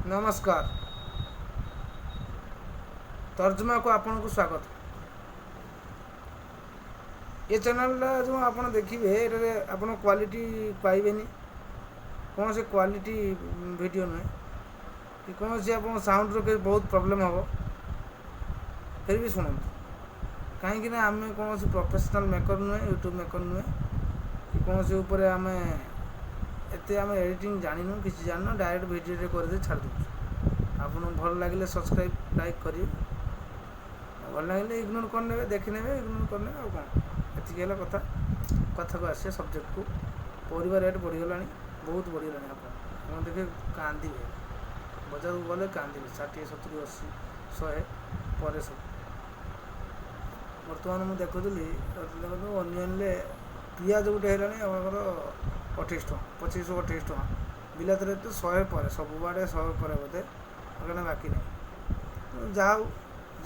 नमस्कार। तर्जुमा को आपन को स्वागत। ये चैनल जो आप देखिए ये आप क्वालिटी पाइबे कौन से क्वालिटी वीडियो नुहे कि कौन से आप साउंड रो बहुत प्रॉब्लम हम फिर भी शुणु कहीं आम कौन से प्रोफेशनल मेकर नुहे यूट्यूब मेकर नुहे कि कौन से ऊपर आम एत आम एडिटिंग जानू किसी जानू डायरेक्ट वीडियो करदे छाड़ दूँ। आप भल लगे सब्सक्राइब लाइक करेंगे, भल लगे इग्नोर करने देखने इग्नोर करने आ कौन एति कथा कथा को आसे सब्जेक्ट को परिवार रेट बढ़ीगला बहुत बढ़ीगला आप देखिए कांदे बजार को गले कांदे 60 70 80 100 पर सब बर्तमान मुझे देखुली अनियन पिज गोटे है 28 टଙ୍କା 25 28 ଟଙ୍କା बिलाती रेट तो 100 पर सब आड़े 100 पर बोधे कहना बाकी नहीं जहाँ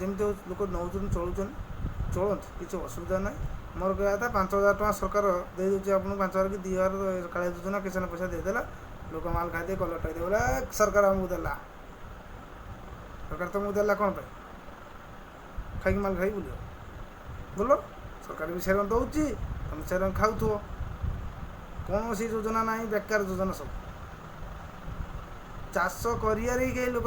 जमी लोक नौ चलुन चलत किसी असुविधा ना। मोर कह था 5000 टଙ୍କା सरकार दे दूसरी आपको 5000 कि 2000 कालिया योजना किसान पैसा देदेला लोक माल खाई कलर टाई बोला सरकार आमको देला सरकार तुमको देला कौन पे खाई माल खाई बुल बोलो सरकार भी से दौर तुम से खाऊ कौन सी योजना ना बेकार योजना सब चाष कर लोक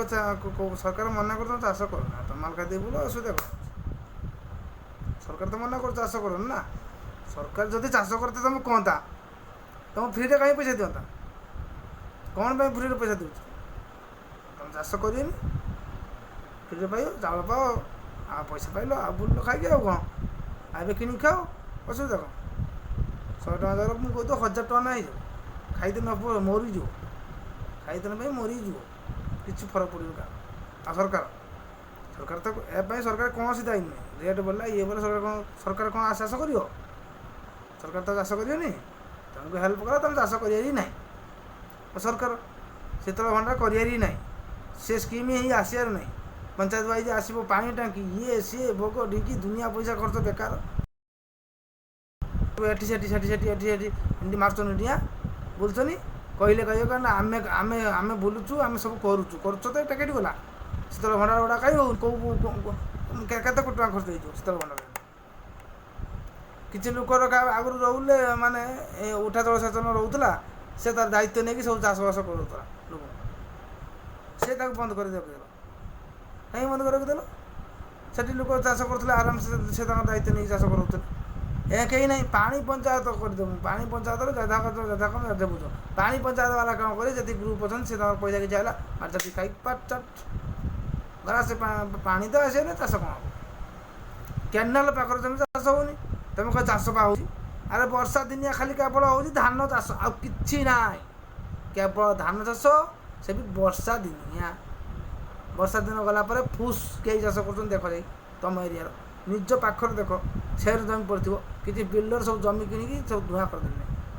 सरकार मना कर चाष करना तुम माल खाई बोलो असुविधा कौन सरकार तो मना कर चाष कर ना सरकार जदि चाष करते तुम कहता तुम फ्री कहीं पैसा दिंता कौन फ्री पैसा दूँ तुम चाष कर फ्री पाइब चावल पाओ आ पैसा पाइल आ बुल खाई कौन आए कि खाओ असुविधा कौन 100 ଟଙ୍କା द्वारा मुझे कहते 1000 ଟଙ୍କା ना खाई न मरीज खाई देने मरीज किसी फरक पड़े क्या सरकार सरकार तो ए सरकार कौन सी दायी नुहे रेट बढ़ला ये बोले सरकार कौन चाष कर सरकार तो चाष करनी तुमको हेल्प करा तुम चाष कर ना सरकार शीतल भंडार कर ना से स्कीम ही आसार ना पंचायत वाइज आसो पानी टांकी ये सी भोग ढिकी दुनिया पैसा खर्च बेकार एटी सेठी सेठी सेठी एटी सेठी एमती मार्चन डिया बुलचनी कहले कहे कारण आम आम आम बुलुचु आम सब करुचु कर तो पैकेट गला शीतल भंडार गुड़ा कहीं केते कोटी टଙ୍କା खर्च हो शीतल भंडार किसी लोकर आगु रोले माने उठा जलसेचन रोला से तार दायित्व नहीं सब चाषबास करूला लोक से बंद कर कहीं बंद कर से लोक चाष करुले आराम से दायित्व नहीं चाष करूले कहीं नहीं पानी पंचायत करदेव पानी पंचायत जदा जदा जदा बुझ पानी पंचायत वाला कौन करे ग्रुप अच्छा से पैसा किसी है मार्च खाई पाट चट गला से पानी तो आसे ना चाष कौन हम कैनाल पाखर जमी चाष होनी तुम कह चाष पा हो अरे वर्षा दिनिया खाली केवल हो धान चाष आ कि ना केवल धान चाष से भी वर्षा दिनिया वर्षा दिन गला फुस कई चाष कर देख जाए तुम एरिया निज पाखर देख सेर जमी पड़ो कि बिल्डर सब जमी कि सब धुआं करदे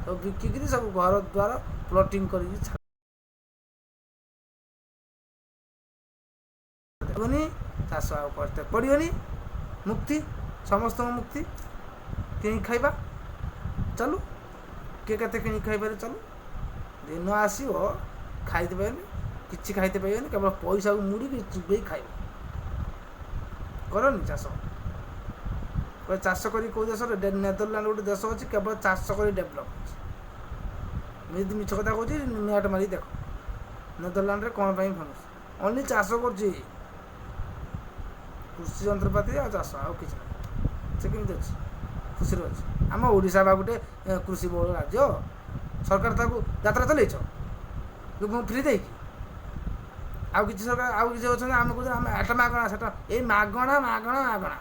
सब बिकिकी सब घर द्वार प्लटिंग कर चाष करते पड़ोनी मुक्ति समस्त मुक्ति कि खाइबा चलू किए के कि खाइबार चलू दिन आसो खाई किसी खाई पाइबे केवल पैसा को मुड़ी चुबे खाइब करनी चाष चाष कर देश नेदरलैंड गोटे देश अच्छी केवल चाष कर डेभलप मुझे मिछ कथा कहूँ नेट मारी देख नेदरलैंड रे कौन फेमस ओनली चाष कर कृषि जंत्रपाति आ चाष आ कि से कमी अच्छे खुशी अच्छे आम ओडिशा बा गोटे कृषि बहुल राज्य सरकार ताकू यात्रा चल फ्री दे आउ कि सरकार आउ कि अच्छे आम कह आम एटा मागणा से ये मागणा मागणा मागणा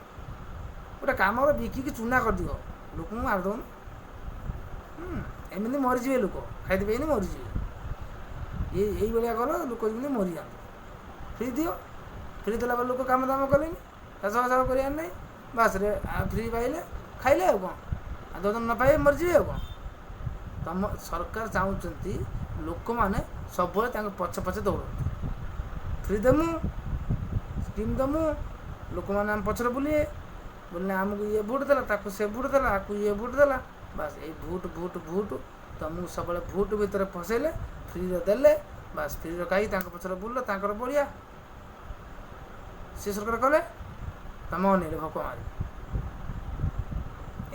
गोटे कम बिकिकी चूना कर दियो लोक मारिदौन एमती मरीजे लोक खाई पे मरीजे ये भाया कल लोक मरी जाते फ्री दियो फ्री देला लोक कम दाम कले चाष बास कर ना बास रे फ्री पाइले खाइले आ कौन जो न पाए मरीजे आ कौन तुम सरकार चाहते लोक मैंने सब पछे पछे दौड़ फ्री देमु स्कीम देमु लोक मैंने आम पचर बुलिए बोलने आमको ये भोट देला ताको से भोट देला आपको ये भोट देला बस ये भोट भोट भोट तुमको सब भोट भितर फसैले फ्री देले ବାସ୍ ଫ୍ରିର ଖାଇ ତାଙ୍କ ପଛରେ ବୁଲିଲ, ତାଙ୍କର ବଢ଼ିଆ। ସେ ସରକାର କଲେ ତମ ଅନେଇଲେ ଭୋକ ମାରି।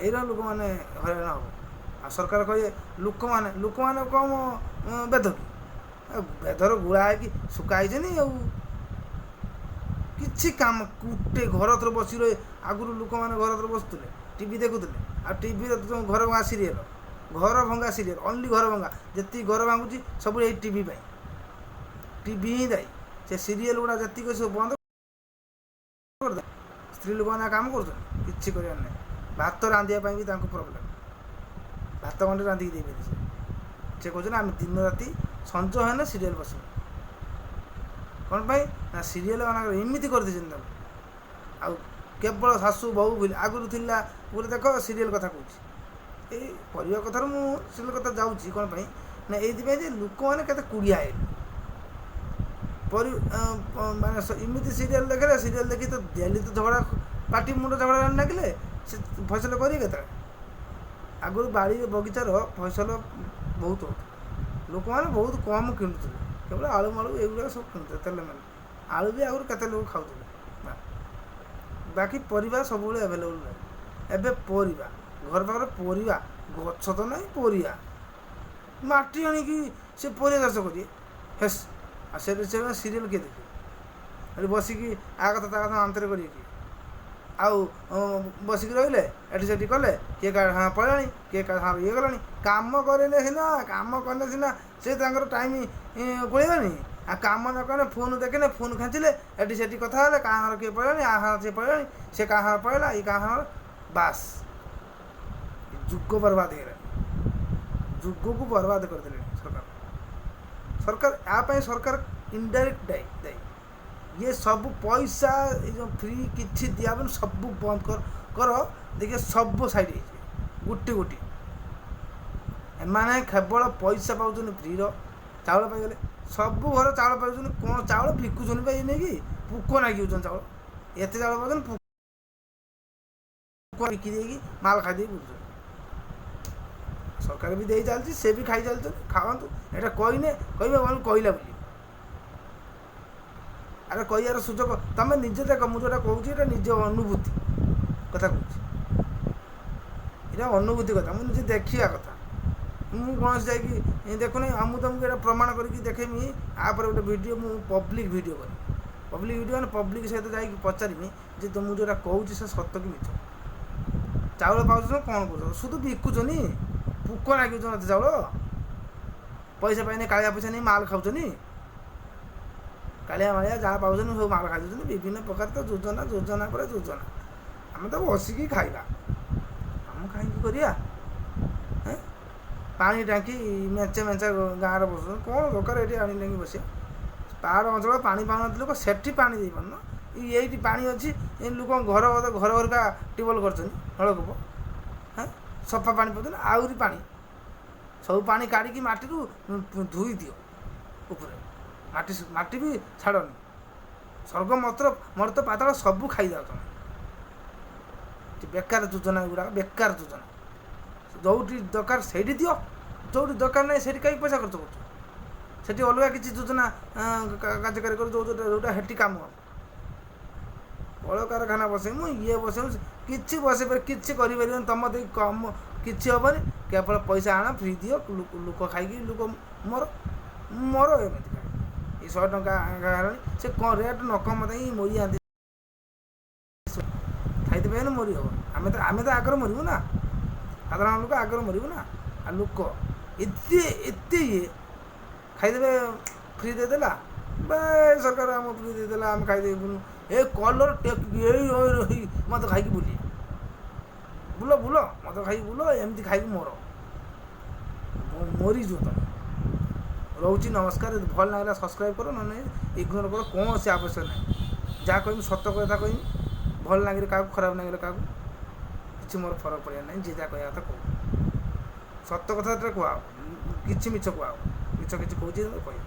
ଏଇର ଲୋକମାନେ ହଇରାଣ ହବ। ଆଉ ସରକାର କହିବେ ଲୋକମାନେ କମ ବେଦ କି ବେଦର ଗୁଳା ହେଇକି ଶୁକା ହେଇଛନ୍ତି ଆଉ କିଛି କାମ ଗୋଟେ ଘର ଥର ବସି ରହି। ଆଗରୁ ଲୋକମାନେ ଘର ଥର ବସୁଥିଲେ ଟିଭି ଦେଖୁଥିଲେ। ଆଉ ଟିଭିରେ ଘର ଭଙ୍ଗା ସିରିଏଲ ଅନଲି ଘର ଭଙ୍ଗା। ଯେତିକି ଘର ଭାଙ୍ଗୁଛି ସବୁ ଏଇ ଟିଭି ପାଇଁ। ଟିଭି ହିଁ ଦାୟୀ। ସେ ସିରିଏଲ ଗୁଡ଼ା ଯେତିକି ସବୁ ବନ୍ଦ କରିଦେବେ। ସ୍ତ୍ରୀ ଲୋକମାନେ କାମ କରୁଛନ୍ତି କିଛି କରିବାର ନାହିଁ। ଭାତ ରାନ୍ଧିବା ପାଇଁ ବି ତାଙ୍କୁ ପ୍ରୋବ୍ଲେମ୍। ଭାତ ଗଣ୍ଡେ ରାନ୍ଧିକି ଦେଇପାରିବେ ସେ କହୁଛନ୍ତି ଆମେ ଦିନ ରାତି ସଞ୍ଜ ହେଲେ ସିରିଏଲ ବସିବୁ। କ'ଣ ପାଇଁ ନା ସିରିଏଲ ମାନଙ୍କର ଏମିତି କରିଦେଇଛନ୍ତି ତାକୁ। ଆଉ କେବଳ ଶାଶୁ ବୋହୂ ବୋଲି ଆଗରୁ ଥିଲା ବୋଲି ଦେଖ ସିରିଏଲ କଥା କହୁଛି। ଏଇ ପରିବା କଥାରୁ ମୁଁ ସିରିଏଲ କଥା ଯାଉଛି କ'ଣ ପାଇଁ ନା ଏଇଥିପାଇଁ ଯେ ଲୋକମାନେ କେତେ କୁଡ଼ିଆ ହେଲେ ମାନେ ଏମିତି ସିରିଏଲ ଦେଖିଲେ। ସିରିଏଲ ଦେଖି ତ ଡେଲି ତ ଝଗଡ଼ା ପାଟି ମୁଣ୍ଡ ଝଗଡ଼ା ଲାଗିଲେ ସେ ଫସଲ କରିବେ କେତେବେଳେ। ଆଗରୁ ବାଡ଼ି ବଗିଚାର ଫସଲ ବହୁତ ହେଉଥିଲା। ଲୋକମାନେ ବହୁତ କମ୍ କିଣୁଥିଲେ। କେବଳ ଆଳୁ ମାଳୁ ଏଗୁଡ଼ାକ ସବୁ କିଣୁଥିଲେ। ତେଲ ମେଲ ଆଳୁ ବି ଆଗରୁ କେତେ ଲୋକ ଖାଉଥିଲେ। ବାକି ପରିବା ସବୁବେଳେ ଆଭେଲେବୁଲ୍ ନାହିଁ। ଏବେ ପରିବା ଘର ପାଖରେ ପରିବା ଗଛ ତ ନାହିଁ ପରିବା ମାଟି ଆଣିକି ସେ ପରିବା ଚାଷ କରିବେ ହେସ୍। ଆଉ ସେ ସିରିଏଲ କିଏ ଦେଖିବେ? ଏଠି ବସିକି ଆ କଥା ତା କଥା ଅନ୍ତର କରିବେ କିଏ? ଆଉ ବସିକି ରହିଲେ ଏଠି ସେଠି କଲେ କିଏ କାହା ପଳେଇଲାଣି କିଏ କାହା ଇଏ ଗଲାଣି। କାମ କଲେ ସିନା ସେ ତାଙ୍କର ଟାଇମ୍ ପଳେଇଲାଣି। ଆଉ କାମ ନ କଲେ ଫୋନ୍ ଦେଖିଲେ ଫୋନ୍ ଖେଞ୍ଚିଲେ ଏଠି ସେଠି କଥା ହେଲେ କାହା ଘର କିଏ ପଳେଇଲାଣି ଆ ଘର ସିଏ ପଳେଇଲାଣି ସେ କାହା ଘର ପଳେଇଲା ଏଇ କାହା ଘର ବାସ୍ ଯୁଗ ବର୍ବାଦ ହେଇଗଲାଣି। ଯୁଗକୁ ବର୍ବାଦ କରିଦେଲେଣି ସରକାର। ୟା ପାଇଁ ସରକାର ଇନଡାଇରେକ୍ଟ ଦାୟୀ। ଇଏ ସବୁ ପଇସା ଏ ଯେଉଁ ଫ୍ରି କିଛି ଦିଆବନି ସବୁ ବନ୍ଦ କର ଦେଖିବେ ସବୁ ସାଇଡ଼୍ ହେଇଯିବେ ଗୋଟି। ଏମାନେ କେବଳ ପଇସା ପାଉଛନ୍ତି ଫ୍ରିର। ଚାଉଳ ପାଇଗଲେ ସବୁ ଘର ଚାଉଳ ପାଉଛନ୍ତି। କ'ଣ ଚାଉଳ ବିକୁଛନ୍ତି ପାଇ ନେଇକି ପୋକ ନାଗିଯାଉଛନ୍ତି ଚାଉଳ। ଏତେ ଚାଉଳ ପାଉଛନ୍ତି ପୋକ ବିକି ଦେଇକି ମାଲ ଖାଇଦେଇକି ବୁଲୁଛନ୍ତି। ସରକାର ବି ଦେଇ ଚାଲିଛି ସେ ବି ଖାଇ ଚାଲିଛନ୍ତି। ଖାଆନ୍ତୁ ଏଇଟା କହିବେ କହିଲା ବୋଲି ଆରେ କହିବାର ସୁଯୋଗ ତମେ ନିଜେ ଦେଖ। ମୁଁ ଯେଉଁଟା କହୁଛି ଏଇଟା ନିଜ ଅନୁଭୂତି କଥା କହୁଛି। ଏଇଟା ଅନୁଭୂତି କଥା ମୁଁ ନିଜେ ଦେଖିବା କଥା। ମୁଁ କୌଣସି ଯାଇକି ଦେଖୁନି। ଆଉ ମୁଁ ତୁମକୁ ଏଇଟା ପ୍ରମାଣ କରିକି ଦେଖେଇମି। ଆପରେ ଗୋଟେ ଭିଡ଼ିଓ ମୁଁ ପବ୍ଲିକ୍ ଭିଡ଼ିଓ କରିବି। ପବ୍ଲିକ୍ ଭିଡ଼ିଓ ମାନେ ପବ୍ଲିକ୍ ସହିତ ଯାଇକି ପଚାରିମି ଯେ ମୁଁ ଯେଉଁଟା କହୁଛି ସେ ସତ କି ମିଛ। ଚାଉଳ ପାଉଛ କ'ଣ କରୁଛ? শুধু ବିକୁଛନ୍ତି ପୋକ ନାଗିଯାଉଛନ୍ତି ଚାଉଳ। ପଇସା ପାଇନେ କାଳିଆ ପଇସା ନେଇ ମାଲ ଖାଉଛନ୍ତି। କାଳିଆ ମାଳିଆ ଯାହା ପାଉଛନ୍ତି ସବୁ ମାଲ ଖାଇଦେଉଛନ୍ତି। ବିଭିନ୍ନ ପ୍ରକାର ତ ଯୋଜନା ପରେ ଯୋଜନା। ଆମେ ତ ବସିକି ଖାଇବା। ଆମେ କାହିଁକି କରିବା? ପାଣି ଟାଙ୍କି ମେଞ୍ଚେ ଗାଁରେ ବସୁଛନ୍ତି। କ'ଣ ଦରକାର ଏଠି ଆଣି ନେଇକି ବସିବା? ପାହାଡ଼ ଅଞ୍ଚଳ ପାଣି ପାଉନଥିଲେ ଲୋକ ସେଠି ପାଣି ଦେଇପାରୁନ। ଏଇଠି ପାଣି ଅଛି ଲୋକ ଘରକା ଟ୍ୟୁବଲ୍ କରିଛନ୍ତି ନଳକୂପ। ସଫା ପାଣି ପାଉଛନ୍ତି। ଆହୁରି ପାଣି ସବୁ ପାଣି କାଢ଼ିକି ମାଟିରୁ ଧୋଇ ଦିଅ ଉପରେ। ମାଟି ବି ଛାଡ଼ନି। ସ୍ୱର୍ଗ ମର୍ତ୍ତ ପାତାଳ ସବୁ ଖାଇଯାଅ ତମେ। ବେକାର ଯୋଜନା ଏଗୁଡ଼ାକ ବେକାର ଯୋଜନା। ଯେଉଁଠି ଦରକାର ସେଇଠି ଦିଅ। ଯେଉଁଠି ଦରକାର ନାହିଁ ସେଇଠି କାହିଁକି ପଇସା ଖର୍ଚ୍ଚ କରୁଛ? ସେଠି ଅଲଗା କିଛି ଯୋଜନା କାର୍ଯ୍ୟକାରୀ କରୁ ଯେଉଁଟା ହେଠି କାମ ହେବ। କଳକାରଖାନା ବସେଇମୁ ଇଏ ବସେଇମୁ କିଛି ବସେଇ କିଛି କରିପାରିବନି। ତମ ଦେଇ କମ କିଛି ହେବନି। କେବଳ ପଇସା ଆଣ ଫ୍ରି ଦିଅ ଲୋକ ଖାଇକି ଲୋକ ମର ଏମିତି ଖାଇ ଏ 100 ଟଙ୍କା ହେଲାଣି ସେ କ'ଣ ରେଟ୍ ନ କମ ଦେଇ ମରିଯାଆନ୍ତି। ଖାଇଦେବେ ହେଲେ ମରି ହେବ। ଆମେ ତ ଆଗରେ ମରିବୁ ନା। ସାଧାରଣ ଲୋକ ଆଗରେ ମରିବୁ ନା। ଆଉ ଲୋକ ଏତେ ଇଏ ଖାଇଦେବେ ଫ୍ରି ଦେଇଦେଲା ବେ ସରକାର ଆମ ଫ୍ରି ଦେଇଦେଲା ଆମେ ଖାଇଦେବୁନୁ। ଏ କଲର ଏଇ ମଦ ଖାଇକି ବୁଲ ମଦ ଖାଇକି ବୁଲ ଏମିତି ଖାଇକି ମରିଯିବ ତମେ। ରହୁଛି ନମସ୍କାର। ଯଦି ଭଲ ଲାଗିଲା ସବସ୍କ୍ରାଇବ୍ କର ନହେଲେ ଇଗ୍ନୋର କର। କୌଣସି ଆବଶ୍ୟକ ନାହିଁ। ଯାହା କହିବି ସତ କଥା କହିବି। ଭଲ ଲାଗିଲେ କାହାକୁ ଖରାପ ଲାଗିଲେ କାହାକୁ କିଛି ମୋର ଫରକ ପଡ଼ିବାର ନାହିଁ। ଯିଏ ଯାହା କହିବା କଥା କହୁ। ସତ କଥାଟା କୁହା କିଛି ମିଛ କୁହା ମିଛ କିଛି କହୁଛି କହିବ।